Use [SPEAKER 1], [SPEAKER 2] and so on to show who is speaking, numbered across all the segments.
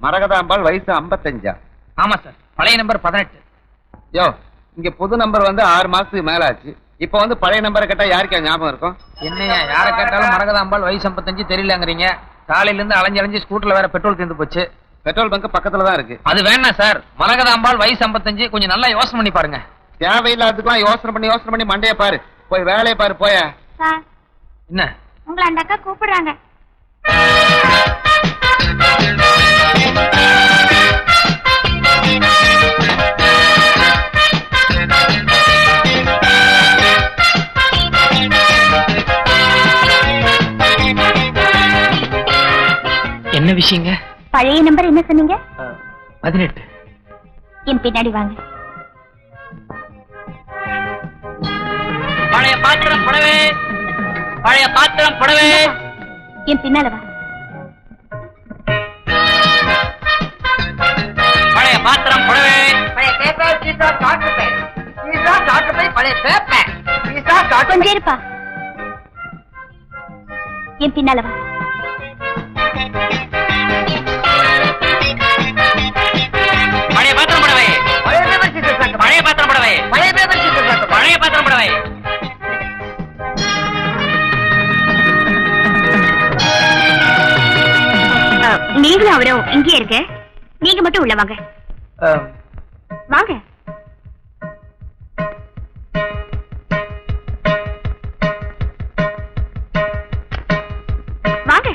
[SPEAKER 1] மரகதாம்பாள் வயசு 55.
[SPEAKER 2] ஆமா சார், பழைய நம்பர் 18.
[SPEAKER 1] யோ, இங்க புது நம்பர் வந்து 6 மாசத்துக்கு மேல ஆச்சு. இப்ப வந்து பழைய நம்பரை கேட்டா யாருக்கா ஞாபகம் இருக்கும்?
[SPEAKER 2] என்னையா யாரை கேட்டாலும் மரகதாம்பாள் வயசு 55 தெரியலங்கிறீங்க. காலையில இருந்து அலைஞ்சு ஸ்கூட்டர்ல வேற பெட்ரோல் தீர்ந்து போச்சு.
[SPEAKER 1] பெட்ரோல் பங்க் பக்கத்துல தான் இருக்கு.
[SPEAKER 2] அது வேணாம் சார், மரகதாம்பாள் வயசு 55. கொஞ்சம் நல்லா யோசனை பண்ணி பாருங்க.
[SPEAKER 1] தேவையில்லாததுக்கெல்லாம் யோசனை பண்ணி மண்டைய பாரு. போய் வேலையை பாரு. போய
[SPEAKER 2] என்ன
[SPEAKER 3] உங்களை அந்த அக்கா கூப்பிடுறாங்க.
[SPEAKER 2] என்ன விஷயங்க?
[SPEAKER 3] பழைய நம்பர் என்ன சொன்னீங்க?
[SPEAKER 2] 18.
[SPEAKER 3] என் பின்னாடி வாங்க.
[SPEAKER 2] பழைய பாத்திரம் புடவே, பழைய பாத்திரம் புடவே.
[SPEAKER 3] என் பின்னால வா.
[SPEAKER 2] பழைய பாத்திரம் புடவே,
[SPEAKER 4] பழைய பேப்பர், சீசா, டாக்டர் பை, சீசா, டாக்டர் பை, பழைய பேப்பர், சீசா, டாக்டர்
[SPEAKER 3] கொஞ்சம் இருப்பா. என் பின்னால வா.
[SPEAKER 2] பழைய பாத்திரம் புடவை,
[SPEAKER 4] பழைய பேப்பர், சீசா, டாக்டர்
[SPEAKER 2] பழைய பாத்திரம் புடவை,
[SPEAKER 4] பழைய பேப்பர், சீசா, டாக்டர்
[SPEAKER 2] பழைய பாத்திரம் புடவை.
[SPEAKER 3] நீங்களும் அவரும் இங்கே இருக்க. நீங்க மட்டும் உள்ள வாங்க. வாங்க. வாங்க.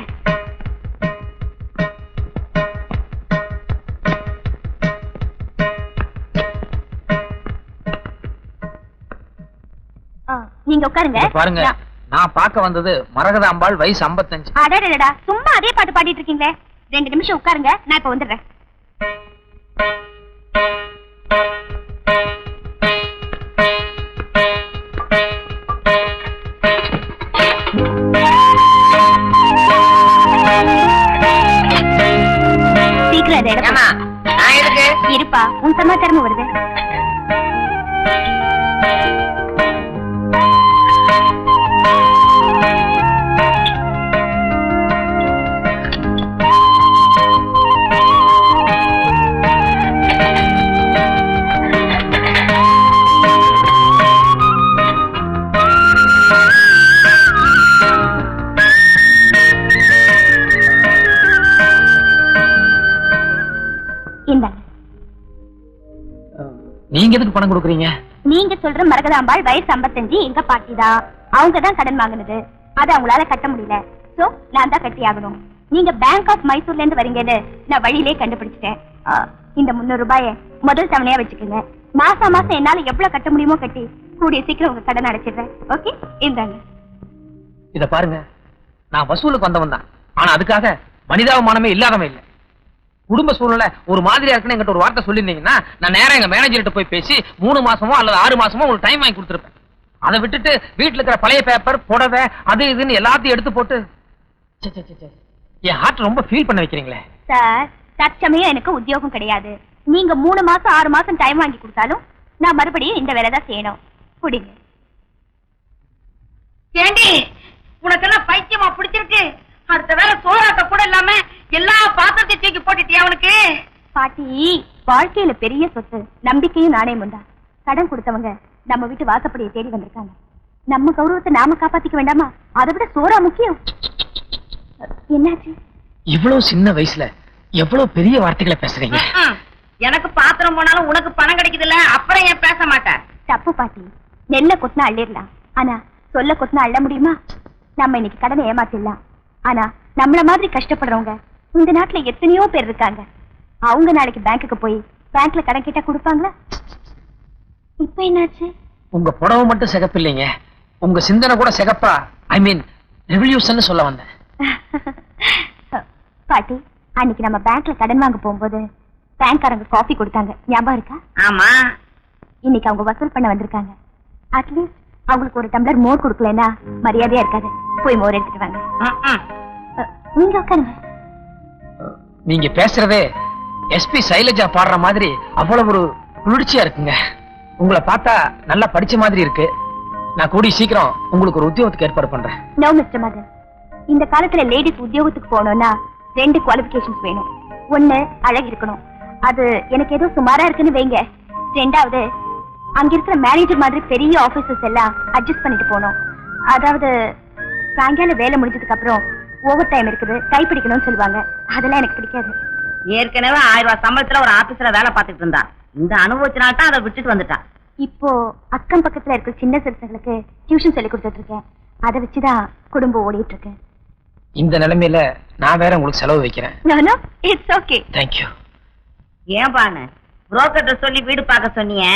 [SPEAKER 3] நீங்க உட்காருங்க.
[SPEAKER 2] பாருங்க, நான் பார்க்க வந்தது மரகதாம்பாள் வயசு 55.
[SPEAKER 3] அடடடா, சும்மா அதே பாட்டு பாடிட்டு இருக்கீங்களே. 2 நிமிஷம் உட்காருங்க, நான் இப்ப வந்துடுறேன். சீக்கிரம் அதை எடுப்பா.
[SPEAKER 4] நான் எதுக்கு?
[SPEAKER 3] இருப்பா, உன் சமாச்சாரமும் வருது.
[SPEAKER 2] நீங்க எதுக்கு பணம் கொடுக்குறீங்க?
[SPEAKER 3] நீங்க சொல்ற மரகதாம்பாள் வயசு 55 எங்க பாட்டிதான். அவங்க தான் கடன் வாங்கினது. அதை அவங்களால கட்ட முடியல. சோ நான் தான் கட்டி ஆகணும். நீங்க பேங்க் ஆஃப் மைசூர்ல இருந்து வரீங்கன்னு நான் வழியிலே கண்டுபிடிச்சிட்டேன். இந்த 300 ரூபாயை முதல் தவணையா வச்சுக்கோங்க. மாசம் மாசம் என்னால எவ்வளவு கட்ட முடியுமோ கட்டி கூடிய சீக்கிரம் உங்க கடன் அடைச்சிடுறேன். ஓகே, இந்தாங்க.
[SPEAKER 2] இத பாருங்க, நான் வசூலுக்கு வந்தவன் தான். ஆனா அதுக்காக மனிதாபிமானமே இல்லாதவன் இல்ல. குடும்ப சூழ்நிலை ஒரு மாதிரியா இருக்குன்னு என்கிட்ட ஒரு வார்த்தை சொல்லியிருந்தீங்கன்னா நான் நேரம் எங்க மேனேஜர்கிட்ட போய் பேசி 3 மாசமோ அல்லது 6 மாசமோ உங்களுக்கு டைம் வாங்கி கொடுத்துருப்பேன். அதை விட்டுட்டு வீட்டுல இருக்கிற பழைய பேப்பர், புடவை, அது இதுன்னு எல்லாத்தையும் எடுத்து போட்டு என் ஹார்ட் ரொம்ப ஃபீல் பண்ண வைக்கிறீங்களே.
[SPEAKER 3] சார், தற்சமயம் எனக்கு உத்தியோகம் கிடையாது. நீங்க 3 மாசம் 6 மாசம் டைம் வாங்கி கொடுத்தாலும் நான் மறுபடியும் இந்த வேலை தான் செய்யணும். புடிங்க.
[SPEAKER 4] ஏண்டி, உனக்கெல்லாம் பைத்தியமா பிடிச்சிருக்கு? அடுத்த வேலை சோறாக்க கூட இல்லாம எல்லா பாத்திரத்தையும் தூக்கி போட்டுட்டியா அவனுக்கு?
[SPEAKER 3] பாட்டி, வாழ்க்கையில பெரிய சொத்து நம்பிக்கையும் நாணயமும் தான். கடன் கொடுத்தவங்க நம்ம வீட்டு வாசப்படியை தேடி வந்திருக்காங்க. நம்ம கௌரவத்தை நாம காப்பாத்திக்க வேண்டாமா? அதை விட சோறா முக்கியம். என்னாச்சு?
[SPEAKER 2] இவ்வளவு சின்ன வயசுல எவ்வளவு பெரிய வார்த்தைகளை பேசுறீங்க.
[SPEAKER 4] எனக்கு பாத்திரம் போனாலும் உனக்கு பணம் கிடைக்குதுல்ல, அப்புறம் ஏன் பேச மாட்டேன்?
[SPEAKER 3] தப்பு பாட்டி. நெல்ல கொத்தினா அள்ளிடலாம், ஆனா சொல்ல கொத்தினா அள்ள முடியுமா? நம்ம இன்னைக்கு கடனை ஏமாத்திடலாம், ஆனா நம்மள மாதிரி கஷ்டப்படுறவங்க இந்த நாட்டுல எத்தனையோ பேர் இருக்காங்க. அவங்க நாளைக்கு பேங்க்குக்கு போய் பேங்க்ல கடன் கேட்டா கொடுப்பாங்களா? இப்ப என்னாச்சு?
[SPEAKER 2] உங்க புடவை மட்டும் சிகப்பு இல்லைங்க, உங்க சிந்தனை கூட சிகப்பா. ஐ மீன் ரெவல்யூஷன் சொல்ல வந்தேன்.
[SPEAKER 3] பாட்டி, அன்னைக்கு நம்ம பேங்க்ல கடன் வாங்க போகும்போது பேங்க்காரங்க காஃபி கொடுத்தாங்க, ஞாபகம் இருக்கா?
[SPEAKER 4] ஆமா.
[SPEAKER 3] இன்னைக்கு அவங்க வசூல் பண்ண வந்திருக்காங்க. அட்லீஸ்ட் அவங்களுக்கு ஒரு டம்ளர் மோர் கொடுக்கலன்னா மரியாதையா இருக்காது. போய் மோர் எடுத்துட்டு வாங்க. நீங்க உட்காருங்க.
[SPEAKER 2] நீங்க பேசுறதே எஸ்பி சைலஜா பாடுற மாதிரி அவ்வளவு ஒரு குளிர்ச்சியா இருக்குங்க. உங்களை பார்த்தா நல்லா படிச்ச மாதிரி இருக்கு. நான் கூடி சீக்கிரம் உங்களுக்கு ஒரு உத்தியோகத்துக்கு ஏற்பாடு பண்றேன்.
[SPEAKER 3] நோ மிஸ்டர் மதன், இந்த காலத்துல லேடிஸ் உத்தியோகத்துக்கு போகணும்னா 2 குவாலிபிகேஷன்ஸ் வேணும். ஒண்ணு அழகு இருக்கணும், அது எனக்கு ஏதோ சுமாரா இருக்குன்னு வைங்க. ரெண்டாவது அங்க இருக்கிற மேனேஜர் மாதிரி பெரிய ஆபீசர்ஸ் எல்லாம் அட்ஜஸ்ட் பண்ணிட்டு போகணும். அதாவது சாயங்காலம் வேலை முடிஞ்சதுக்கு அப்புறம் ஓவர் டைம் இருக்குது, கைப்பிடிக்கணும்னு சொல்லுவாங்க. அதெல்லாம் எனக்கு பிடிக்காது.
[SPEAKER 4] ஏற்கனவே 1000 ரூபாய் சம்பளத்துல ஒரு ஆபீஸ்ல வேலை பார்த்துட்டு இருந்தா, இந்த அனுபவத்தினால தான் அதை விட்டுட்டு வந்துட்டான்.
[SPEAKER 3] இப்போ அக்கம் பக்கத்துல இருக்கிற சின்ன சிறுத்தைகளுக்கு டியூஷன் சொல்லி கொடுத்துட்டு இருக்கேன். அதை வச்சுதான் குடும்பம் ஓடிட்டு இருக்கேன்.
[SPEAKER 2] இந்த நிலைமையில நான் வேற உங்களுக்கு செலவு வைக்கிறேன்.
[SPEAKER 3] நானோ இட்ஸ் ஓகே.
[SPEAKER 2] தேங்க்யூ.
[SPEAKER 4] ஏன் பானு புரோக்கர்ட்ட சொல்லி வீடு பார்க்க சொன்னீங்க,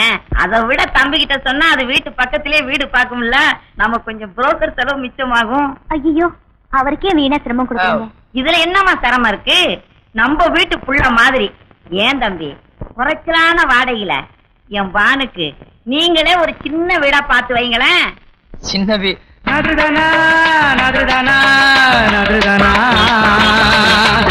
[SPEAKER 4] அதை விட தம்பி கிட்ட சொன்னா அது வீட்டு பக்கத்திலே வீடு பார்க்கும்ல, நம்ம கொஞ்சம் புரோக்கர் செலவு மிச்சமாகும்.
[SPEAKER 3] ஐயோ, அவருக்கே வீணா சிரமம் கொடுக்குறீங்க.
[SPEAKER 4] இதுல என்னமா சிரமம் இருக்கு? நம்ம வீட்டு புள்ள மாதிரி. ஏன் தம்பி, குறைச்சலான வாடகையில என் பானுக்கு நீங்களே ஒரு சின்ன வீடா பார்த்து வைங்களேன்.
[SPEAKER 2] சின்ன வீ